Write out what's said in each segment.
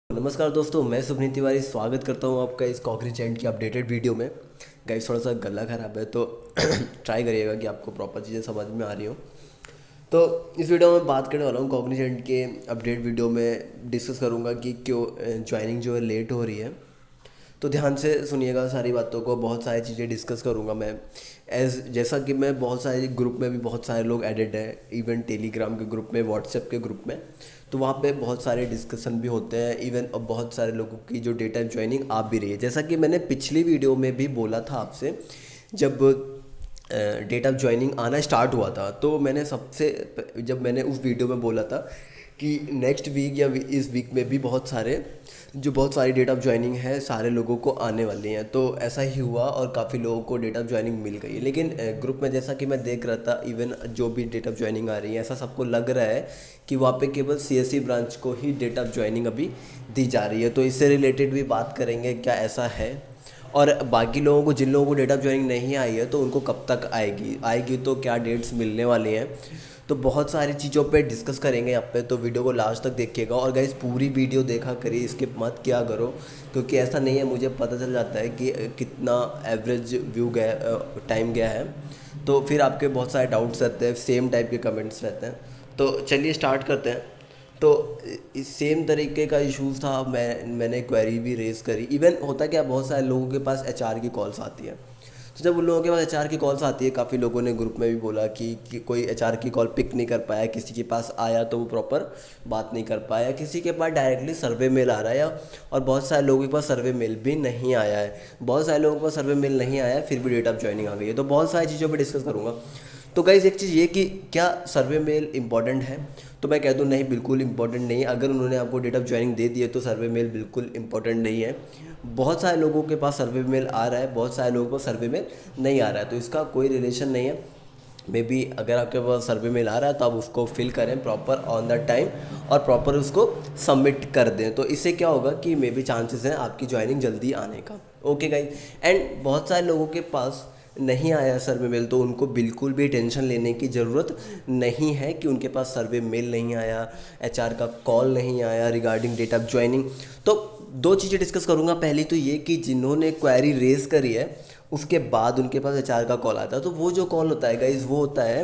नमस्कार दोस्तों, मैं सुभनीत तिवारी स्वागत करता हूं आपका इस कॉग्निजेंट की अपडेटेड वीडियो में। गाइस थोड़ा सा गला ख़राब है तो ट्राई करिएगा कि आपको प्रॉपर चीज़ें समझ में आ रही हो। तो इस वीडियो में बात करने वाला हूं कॉग्निजेंट के अपडेट वीडियो में डिस्कस करूंगा कि क्यों ज्वाइनिंग जो है लेट हो रही है। तो ध्यान से सुनिएगा सारी बातों को, बहुत सारी चीज़ें डिस्कस करूँगा मैं। जैसा कि मैं बहुत सारे ग्रुप में भी बहुत सारे लोग एडेड हैं, इवन टेलीग्राम के ग्रुप में, व्हाट्सएप के ग्रुप में। तो वहाँ पे बहुत सारे डिस्कशन भी होते हैं। इवन अब बहुत सारे लोगों की जो डेटा ज्वाइनिंग आ भी रही है, जैसा कि मैंने पिछली वीडियो में भी बोला था आपसे। जब डेटा ज्वाइनिंग आना स्टार्ट हुआ था तो मैंने जब मैंने उस वीडियो में बोला था कि नेक्स्ट वीक या इस वीक में भी बहुत सारी डेट ऑफ ज्वाइनिंग है, सारे लोगों को आने वाली हैं। तो ऐसा ही हुआ और काफ़ी लोगों को डेट ऑफ ज्वाइनिंग मिल गई है। लेकिन ग्रुप में जैसा कि मैं देख रहा था, इवन जो भी डेट ऑफ ज्वाइनिंग आ रही है, ऐसा सबको लग रहा है कि वहाँ पे केवल सीएससी ब्रांच को ही डेट ऑफ ज्वाइनिंग अभी दी जा रही है। तो इससे रिलेटेड भी बात करेंगे, क्या ऐसा है, और बाकी लोगों को, जिन लोगों को डेट ऑफ ज्वाइनिंग नहीं आई है, तो उनको कब तक आएगी तो क्या डेट्स मिलने वाली हैं। तो बहुत सारी चीज़ों पे डिस्कस करेंगे यहाँ पे, तो वीडियो को लास्ट तक देखिएगा। और गाइस पूरी वीडियो देखा करिए, स्किप मत किया करो, क्योंकि ऐसा नहीं है, मुझे पता चल जाता है कि कितना एवरेज व्यू गया, टाइम गया है। तो फिर आपके बहुत सारे डाउट्स रहते हैं, सेम टाइप के कमेंट्स रहते हैं। तो चलिए स्टार्ट करते हैं। तो इस सेम तरीके का इश्यूज़ था, मैंने क्वेरी भी रेज़ करी। इवन होता क्या, बहुत सारे लोगों के पास एचआर की कॉल्स आती है। तो जब उन लोगों के पास एचआर की कॉल्स आती है, काफ़ी लोगों ने ग्रुप में भी बोला कि कोई एचआर की कॉल पिक नहीं कर पाया, किसी के पास आया तो वो प्रॉपर बात नहीं कर पाया, किसी के पास डायरेक्टली सर्वे मेल आ रहा है, और बहुत सारे लोगों के पास सर्वे मेल भी नहीं आया है। बहुत सारे लोगों के पास सर्वे मेल नहीं आया है, फिर भी डेट ऑफ ज्वाइनिंग आ गई है। तो बहुत सारी चीज़ों पर डिस्कस करूँगा। तो गाइज़ एक चीज़ ये कि क्या सर्वे मेल इंपॉर्टेंट है, तो मैं कह दूँ नहीं, बिल्कुल इंपॉर्टेंट नहीं है। अगर उन्होंने आपको डेट ऑफ ज्वाइनिंग दे दी है तो सर्वे मेल बिल्कुल इंपॉर्टेंट नहीं है। बहुत सारे लोगों के पास सर्वे मेल आ रहा है, बहुत सारे लोगों को सर्वे मेल नहीं आ रहा है, तो इसका कोई रिलेशन नहीं है। मे बी अगर आपके पास सर्वे मेल आ रहा है तो आप उसको फिल करें प्रॉपर ऑन द टाइम, और प्रॉपर उसको सबमिट कर दें। तो इससे क्या होगा कि मे बी चांसेस हैं आपकी ज्वाइनिंग जल्दी आने का। ओके गाइज, एंड बहुत सारे लोगों के पास नहीं आया सर्वे मेल, तो उनको बिल्कुल भी टेंशन लेने की ज़रूरत नहीं है कि उनके पास सर्वे मेल नहीं आया, एचआर का कॉल नहीं आया रिगार्डिंग डेट ऑफ ज्वाइनिंग। तो दो चीज़ें डिस्कस करूँगा। पहली तो ये कि जिन्होंने क्वेरी रेज़ करी है, उसके बाद उनके पास एचआर का कॉल आता है। तो वो जो कॉल होता है गाइज, वो होता है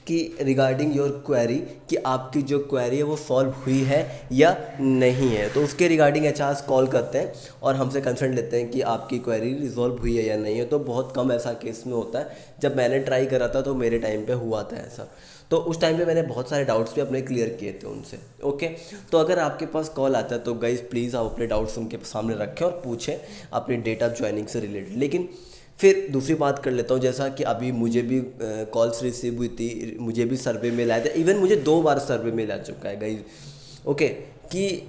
कि रिगार्डिंग योर क्वेरी, कि आपकी जो क्वेरी है वो सॉल्व हुई है या नहीं है। तो उसके रिगार्डिंग एचआर कॉल करते हैं और हमसे कंसर्न लेते हैं कि आपकी क्वेरी रिजॉल्व हुई है या नहीं है। तो बहुत कम ऐसा केस में होता है। जब मैंने ट्राई करा था तो मेरे टाइम पे हुआ था ऐसा। तो उस टाइम पे मैंने बहुत सारे डाउट्स भी अपने क्लियर किए थे उनसे। ओके, तो अगर आपके पास कॉल आता है तो गाइज प्लीज़ आप अपने डाउट्स उनके सामने रखें और पूछें अपनी डेट ऑफ ज्वाइनिंग से रिलेटेड। लेकिन फिर दूसरी बात कर लेता हूँ, जैसा कि अभी मुझे भी कॉल्स रिसीव हुई थी, मुझे भी सर्वे मेल आया था। इवन मुझे 2 बार सर्वे मेल आ चुका है गाइज, ओके, कि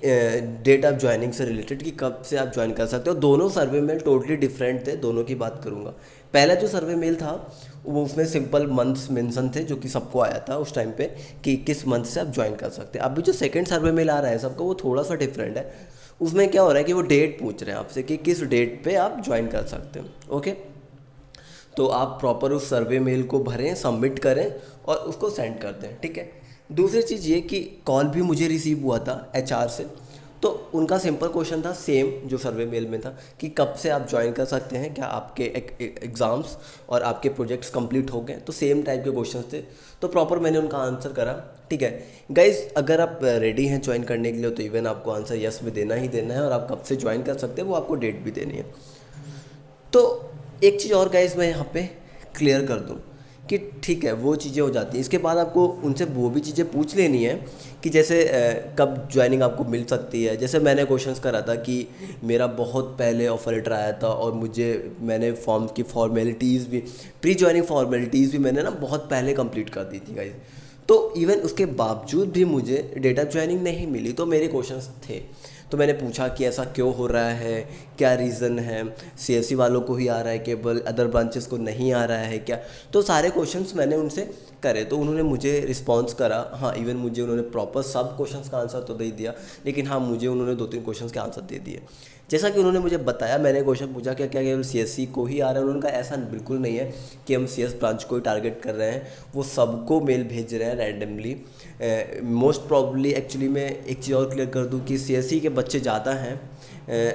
डेट ऑफ ज्वाइनिंग से रिलेटेड, कि कब से आप ज्वाइन कर सकते हो। दोनों सर्वे मेल टोटली डिफरेंट थे, दोनों की बात करूँगा। पहला जो सर्वे मेल था वो, उसमें सिंपल मंथ्स मेंशन थे, जो कि सबको आया था उस टाइम पे, कि किस मंथ से आप ज्वाइन कर सकते हैं। अभी जो सेकंड सर्वे मेल आ रहा है सबको, वो थोड़ा सा डिफरेंट है। उसमें क्या हो रहा है कि वो डेट पूछ रहे हैं आपसे कि किस डेट पे आप ज्वाइन कर सकते हो। ओके, तो आप प्रॉपर उस सर्वे मेल को भरें, सबमिट करें और उसको सेंड कर दें, ठीक है। दूसरी चीज़ ये कि कॉल भी मुझे रिसीव हुआ था एचआर से। तो उनका सिंपल क्वेश्चन था, सेम जो सर्वे मेल में था, कि कब से आप ज्वाइन कर सकते हैं, क्या आपके एग्ज़ाम्स और आपके प्रोजेक्ट्स कंप्लीट हो गए। तो सेम टाइप के क्वेश्चंस थे। तो प्रॉपर मैंने उनका आंसर करा, ठीक है। गाइज अगर आप रेडी हैं ज्वाइन करने के लिए, तो इवन आपको आंसर यस में देना ही देना है, और आप कब से ज्वाइन कर सकते हैं वो आपको डेट भी देनी है। तो एक चीज़ और गाइस मैं यहाँ पे क्लियर कर दूँ कि ठीक है, वो चीज़ें हो जाती हैं। इसके बाद आपको उनसे वो भी चीज़ें पूछ लेनी है कि जैसे कब ज्वाइनिंग आपको मिल सकती है। जैसे मैंने क्वेश्चंस करा था कि मेरा बहुत पहले ऑफर लेटर आया था, और मैंने फॉर्म की फॉर्मेलिटीज़ भी, प्री ज्वाइनिंग फॉर्मेलिटीज़ भी मैंने ना बहुत पहले कंप्लीट कर दी थी गाइस। तो इवन उसके बावजूद भी मुझे डेट ऑफ ज्वाइनिंग नहीं मिली। तो मेरे क्वेश्चंस थे, तो मैंने पूछा कि ऐसा क्यों हो रहा है, क्या रीज़न है, सीएससी वालों को ही आ रहा है केवल, अदर ब्रांचेस को नहीं आ रहा है क्या। तो सारे क्वेश्चंस मैंने उनसे करे, तो उन्होंने मुझे रिस्पांस करा। हाँ, इवन मुझे उन्होंने प्रॉपर सब क्वेश्चंस का आंसर तो दे दिया, लेकिन हाँ, मुझे उन्होंने 2-3 क्वेश्चंस के आंसर दे दिए। जैसा कि उन्होंने मुझे बताया, मैंने क्वेश्चन पूछा क्या क्या केवल सीएससी को ही आ रहा है। उन्होंने कहा ऐसा बिल्कुल नहीं है कि हम सीएस ब्रांच को ही टारगेट कर रहे हैं, वो सबको मेल भेज रहे हैं रैंडमली। मोस्ट प्रॉब्ली, एक्चुअली मैं एक चीज़ और क्लियर कर दूं कि सीएससी के बच्चे ज़्यादा हैं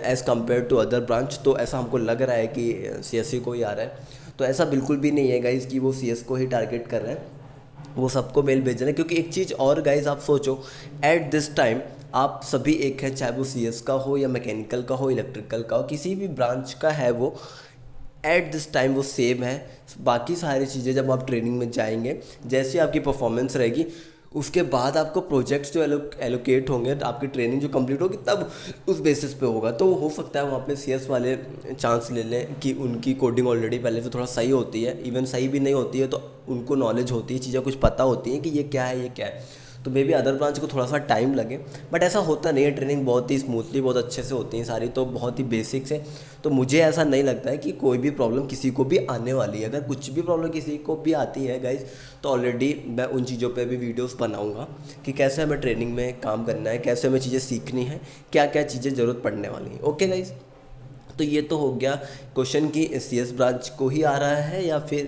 as compare to other branch, तो ऐसा हमको लग रहा है कि CSE को ही आ रहा है। तो ऐसा बिल्कुल भी नहीं है गाइज़ कि वो CS को ही टारगेट कर रहे हैं, वो सबको मेल भेज रहे हैं। क्योंकि एक चीज़ और गाइज़ आप सोचो, एट दिस टाइम आप सभी एक है, चाहे वो CS का हो या मैकेनिकल का हो, इलेक्ट्रिकल का हो, किसी भी ब्रांच का है, वो एट दिस टाइम वो सेम है। बाकी सारी चीज़ें जब आप ट्रेनिंग में जाएंगे, जैसे आपकी परफॉर्मेंस रहेगी, उसके बाद आपको प्रोजेक्ट्स जो एलोकेट होंगे, तो आपकी ट्रेनिंग जो कंप्लीट होगी तब उस बेसिस पे होगा। तो हो सकता है वहाँ पे CS वाले चांस ले लें कि उनकी कोडिंग ऑलरेडी पहले से थोड़ा सही होती है, इवन सही भी नहीं होती है तो उनको नॉलेज होती है, चीज़ें कुछ पता होती हैं कि ये क्या है, ये क्या है। तो मे बी अदर ब्रांच को थोड़ा सा टाइम लगे, बट ऐसा होता नहीं है। ट्रेनिंग बहुत ही स्मूथली, बहुत अच्छे से होती है सारी, तो बहुत ही बेसिक से। तो मुझे ऐसा नहीं लगता है कि कोई भी प्रॉब्लम किसी को भी आने वाली है। अगर कुछ भी प्रॉब्लम किसी को भी आती है गाइज, तो ऑलरेडी मैं उन चीज़ों पे भी वीडियोस बनाऊंगा कि कैसे हमें ट्रेनिंग में काम करना है, कैसे हमें चीज़ें सीखनी है, क्या क्या चीज़ें ज़रूरत पड़ने वाली हैं। ओके गाइज, तो ये तो हो गया क्वेश्चन कि CS ब्रांच को ही आ रहा है या फिर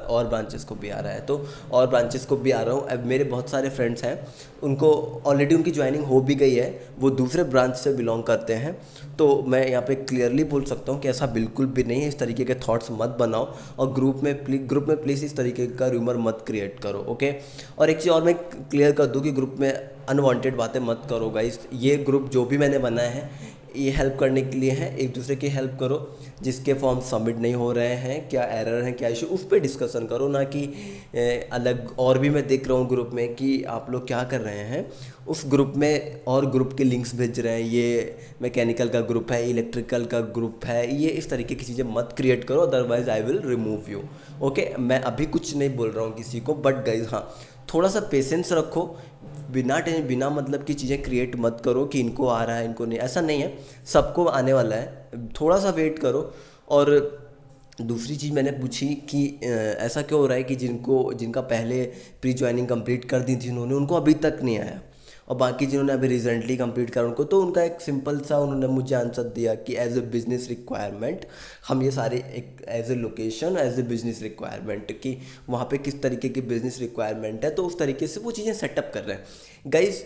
और ब्रांचेस को भी आ रहा है। तो और ब्रांचेस को भी आ रहा हूँ। अब मेरे बहुत सारे फ्रेंड्स हैं, उनको ऑलरेडी उनकी ज्वाइनिंग हो भी गई है, वो दूसरे ब्रांच से बिलोंग करते हैं। तो मैं यहाँ पे क्लियरली बोल सकता हूँ कि ऐसा बिल्कुल भी नहीं है। इस तरीके के थॉट्स मत बनाओ, और ग्रुप में प्लीज़ इस तरीके का रूमर मत क्रिएट करो। ओके, और एक चीज़ और मैं क्लियर कर दूँ कि ग्रुप में अनवांटेड बातें मत करो गाइस। ये ग्रुप जो भी मैंने बनाया है, ये हेल्प करने के लिए है, एक दूसरे की हेल्प करो। जिसके फॉर्म सबमिट नहीं हो रहे हैं, क्या एरर हैं, क्या इशू, उस पर डिस्कशन करो, ना कि अलग। और भी मैं देख रहा हूँ ग्रुप में कि आप लोग क्या कर रहे हैं, उस ग्रुप में और ग्रुप के लिंक्स भेज रहे हैं। ये मैकेनिकल का ग्रुप है, इलेक्ट्रिकल का ग्रुप है, ये इस तरीके की चीज़ें मत क्रिएट करो, otherwise I will remove you. Okay, मैं अभी कुछ नहीं बोल रहा हूँ किसी को, बट गाइज हाँ, थोड़ा सा पेशेंस रखो। बिना मतलब की चीज़ें क्रिएट मत करो कि इनको आ रहा है, इनको नहीं। ऐसा नहीं है, सबको आने वाला है, थोड़ा सा वेट करो। और दूसरी चीज़ मैंने पूछी कि ऐसा क्यों हो रहा है कि जिनका पहले प्री ज्वाइनिंग कंप्लीट कर दी थी उन्होंने, उनको अभी तक नहीं आया, और बाकी जिन्होंने अभी रिसेंटली कंप्लीट करा उनको। तो उनका एक सिंपल सा उन्होंने मुझे आंसर दिया कि एज ए बिज़नेस रिक्वायरमेंट हम ये सारे एक as a location, as a business requirement, कि वहाँ पे किस तरीके की बिज़नेस रिक्वायरमेंट है, तो उस तरीके से वो चीज़ें सेटअप कर रहे हैं गाइज़।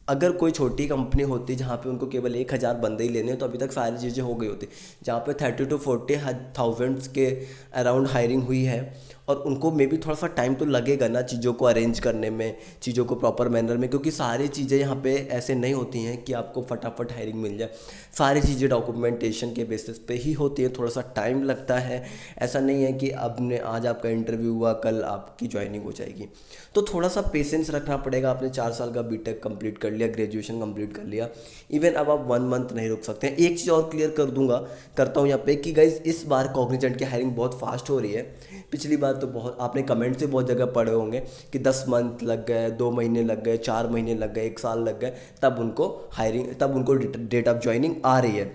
अगर कोई छोटी कंपनी होती जहाँ पे उनको केवल 1,000 बंदे ही लेने हैं, तो अभी तक सारी चीज़ें हो गई होती। जहाँ पे 30 to 40,000 के अराउंड हायरिंग हुई है, और उनको मे बी थोड़ा सा टाइम तो लगेगा ना चीज़ों को अरेंज करने में, चीज़ों को प्रॉपर मैनर में, क्योंकि सारी चीज़ें यहाँ पे ऐसे नहीं होती हैं कि आपको फटाफट हायरिंग मिल जाए। सारी चीज़ें डॉक्यूमेंटेशन के बेसिस पे ही होती है, थोड़ा सा टाइम लगता है। ऐसा नहीं है कि आज आपका इंटरव्यू हुआ, कल आपकी ज्वाइनिंग हो जाएगी। तो थोड़ा सा पेशेंस रखना पड़ेगा। आपने 4 साल का BTech कंप्लीट कर लिया, ग्रेजुएशन कंप्लीट कर लिया, इवन अब आप 1 मंथ नहीं रुक सकते हैं। एक चीज़ और क्लियर करता हूँ यहाँ पे कि गाइज, इस बार कॉग्निजेंट की हायरिंग बहुत फास्ट हो रही है। पिछली बार तो बहुत, आपने कमेंट से बहुत जगह पढ़े होंगे कि 10 मंथ लग गए, 2 महीने लग गए, 4 महीने लग गए, 1 साल लग गए, तब उनको डेट ऑफ ज्वाइनिंग आ रही है।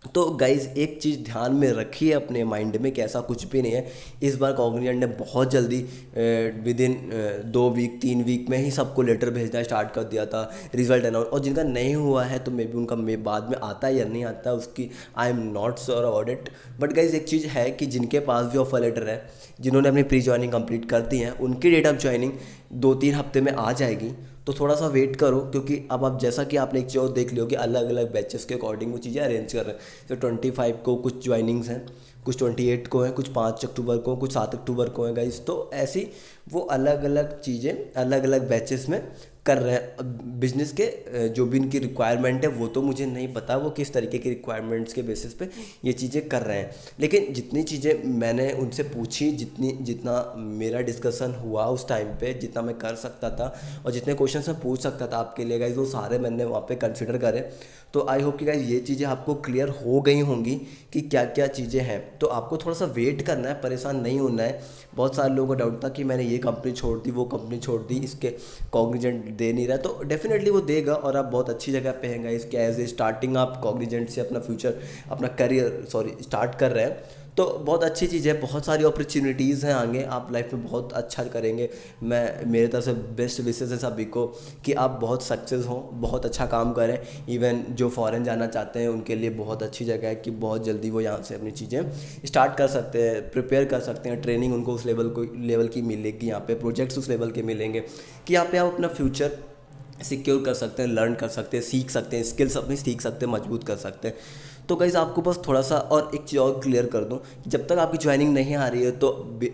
तो गाइज़, एक चीज़ ध्यान में रखिए अपने माइंड में कि ऐसा कुछ भी नहीं है। इस बार कॉग्निजेंट ने बहुत जल्दी विद इन 2 वीक 3 वीक में ही सबको लेटर भेजना स्टार्ट कर दिया था, रिजल्ट अनाउंस। और जिनका नहीं हुआ है तो मे बी उनका बाद में आता है या नहीं आता, उसकी I am not sure about it. But guys, एक चीज़ है कि जिनके पास भी ऑफर लेटर है, जिन्होंने अपनी प्री ज्वाइनिंग कंप्लीट कर दी है, उनकी डेट ऑफ ज्वाइनिंग 2-3 हफ्ते में आ जाएगी। तो थोड़ा सा वेट करो, क्योंकि अब आप जैसा कि आपने एक चीज़ और देख लियो कि अलग अलग बैचेस के अकॉर्डिंग वो चीज़ें अरेंज कर रहे हैं। तो 25 को कुछ ज्वाइनिंग्स हैं, कुछ 28 को हैं, कुछ 5 अक्टूबर को, कुछ 7 अक्टूबर को हैं गाइस। तो ऐसी वो अलग अलग चीज़ें अलग अलग बैचेस में कर रहे हैं। बिजनेस के जो भी इनकी रिक्वायरमेंट है वो तो मुझे नहीं पता वो किस तरीके की रिक्वायरमेंट्स के बेसिस पे ये चीज़ें कर रहे हैं, लेकिन जितनी चीज़ें मैंने उनसे पूछी, जितना मेरा डिस्कशन हुआ उस टाइम पे, जितना मैं कर सकता था और जितने क्वेश्चन मैं पूछ सकता था आपके लिए गाइज, वो सारे मैंने वहाँ पे कंसिडर करे। तो आई होप कि गाइज ये चीज़ें आपको क्लियर हो गई होंगी कि क्या क्या चीज़ें हैं। तो आपको थोड़ा सा वेट करना है, परेशान नहीं होना है। बहुत सारे लोगों को डाउट था कि मैंने ये कंपनी छोड़ दी, वो कंपनी छोड़ दी, इसके कॉग्निजेंट दे नहीं रहा। तो डेफिनेटली वो देगा, और आप बहुत अच्छी जगह पे हैं गाइस। क्या एज ए स्टार्टिंग आप कॉग्निजेंट से अपना फ्यूचर, अपना करियर स्टार्ट कर रहे हैं, तो बहुत अच्छी चीज़ है। बहुत सारी अपॉर्चुनिटीज़ हैं आगे, आप लाइफ में बहुत अच्छा करेंगे। मेरे तरफ से बेस्ट विशेस है सभी को कि आप बहुत सक्सेस हों, बहुत अच्छा काम करें। इवन जो फॉरेन जाना चाहते हैं उनके लिए बहुत अच्छी जगह है कि बहुत जल्दी वो यहाँ से अपनी चीज़ें स्टार्ट कर सकते हैं, प्रिपेयर कर सकते हैं। ट्रेनिंग उनको उस लेवल की मिलेगी, यहाँ पे प्रोजेक्ट्स उस लेवल के मिलेंगे कि यहाँ पे आप अपना फ्यूचर सिक्योर कर सकते हैं, लर्न कर सकते हैं, सीख सकते हैं, स्किल्स अपनी सीख सकते हैं, मजबूत कर सकते हैं। तो गाइस आपको बस थोड़ा सा और एक चीज़ और क्लियर कर दूं, जब तक आपकी ज्वाइनिंग नहीं आ रही है तो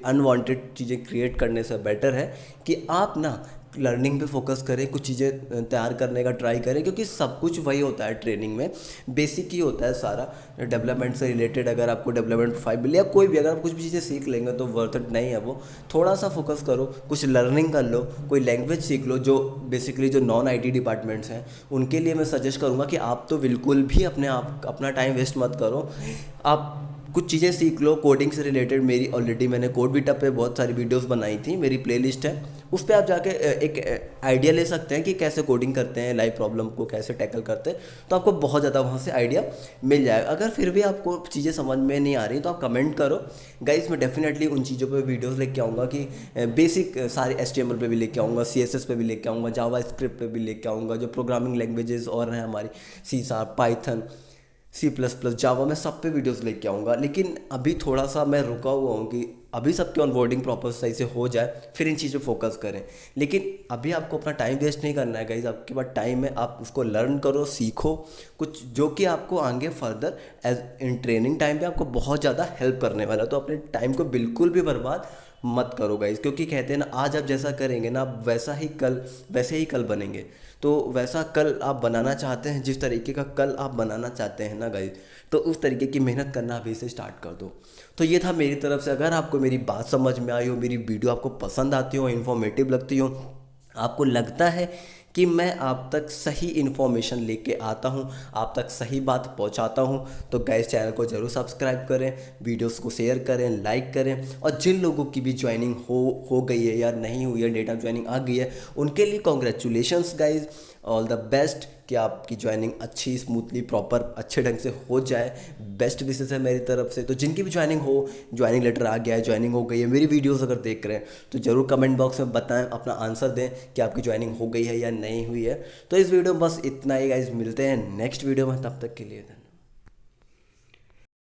अनवांटेड चीज़ें क्रिएट करने से बेटर है कि आप ना लर्निंग पे फोकस करें, कुछ चीज़ें तैयार करने का ट्राई करें, क्योंकि सब कुछ वही होता है ट्रेनिंग में, बेसिक ही होता है सारा डेवलपमेंट से रिलेटेड। अगर आपको डेवलपमेंट प्रोफाइल मिले या कोई भी, अगर आप कुछ भी चीज़ें सीख लेंगे तो वर्थ इट नहीं है वो। थोड़ा सा फोकस करो, कुछ लर्निंग कर लो, कोई लैंग्वेज सीख लो। जो बेसिकली जो नॉन आईटी डिपार्टमेंट्स हैं उनके लिए मैं सजेस्ट करूँगा कि आप तो बिल्कुल भी अपना टाइम वेस्ट मत करो, आप कुछ चीज़ें सीख लो कोडिंग से रिलेटेड। मेरी ऑलरेडी मैंने कोड बीटअप पे बहुत सारी वीडियोस बनाई थी, मेरी प्लेलिस्ट है, उस पर आप जाके एक आइडिया ले सकते हैं कि कैसे कोडिंग करते हैं, लाइव प्रॉब्लम को कैसे टैकल करते हैं, तो आपको बहुत ज़्यादा वहाँ से आइडिया मिल जाएगा। अगर फिर भी आपको चीज़ें समझ में नहीं आ रही तो आप कमेंट करो गाइस, मैं डेफिनेटली उन चीज़ों पे वीडियोस लेके आऊँगा कि बेसिक सारे HTML पे भी लेके आऊँगा, CSS पे भी लेके आऊँगा, जावा स्क्रिप्ट पे भी लेके आऊँगा, जो प्रोग्रामिंग लैंग्वेजेस और हैं हमारी C#, पाइथन, C++, जावा, मैं सब पे वीडियोस लेके आऊँगा। लेकिन अभी थोड़ा सा मैं रुका हुआ हूँ कि अभी सबके ऑनबोर्डिंग प्रॉपर सही से हो जाए, फिर इन चीज़ों पे फोकस करें। लेकिन अभी आपको अपना टाइम वेस्ट नहीं करना है गाइज, आपके पास टाइम है, आप उसको लर्न करो, सीखो कुछ जो कि आपको आगे further as in training time पे आपको बहुत ज़्यादा हेल्प करने वाला है। तो अपने टाइम को बिल्कुल भी बर्बाद मत करो गाइज, क्योंकि कहते हैं ना, आज आप जैसा करेंगे ना, आप वैसे ही कल बनेंगे। तो वैसा कल आप बनाना चाहते हैं, जिस तरीके का कल आप बनाना चाहते हैं ना गाइज, तो उस तरीके की मेहनत करना अभी से स्टार्ट कर दो। तो ये था मेरी तरफ से। अगर आपको मेरी बात समझ में आई हो, मेरी वीडियो आपको पसंद आती हो, इन्फॉर्मेटिव लगती हो, आपको लगता है कि मैं आप तक सही इन्फॉर्मेशन लेके आता हूँ, आप तक सही बात पहुँचाता हूँ, तो गाइस चैनल को ज़रूर सब्सक्राइब करें, वीडियोस को शेयर करें, लाइक करें। और जिन लोगों की भी ज्वाइनिंग हो गई है या नहीं हुई है, डेटा ज्वाइनिंग आ गई है, उनके लिए congratulations guys, all the best कि आपकी ज्वाइनिंग अच्छी, स्मूथली, प्रॉपर, अच्छे ढंग से हो जाए। बेस्ट विशेस है मेरी तरफ से। तो जिनकी भी ज्वाइनिंग हो, ज्वाइनिंग लेटर आ गया है, ज्वाइनिंग हो गई है, मेरी वीडियोस अगर देख रहे हैं तो ज़रूर कमेंट बॉक्स में बताएं, अपना आंसर दें कि आपकी ज्वाइनिंग हो गई है या नहीं हुई है। तो इस वीडियो में बस इतना ही गाइज, मिलते हैं नेक्स्ट वीडियो में, तब तक के लिए धन्यवाद।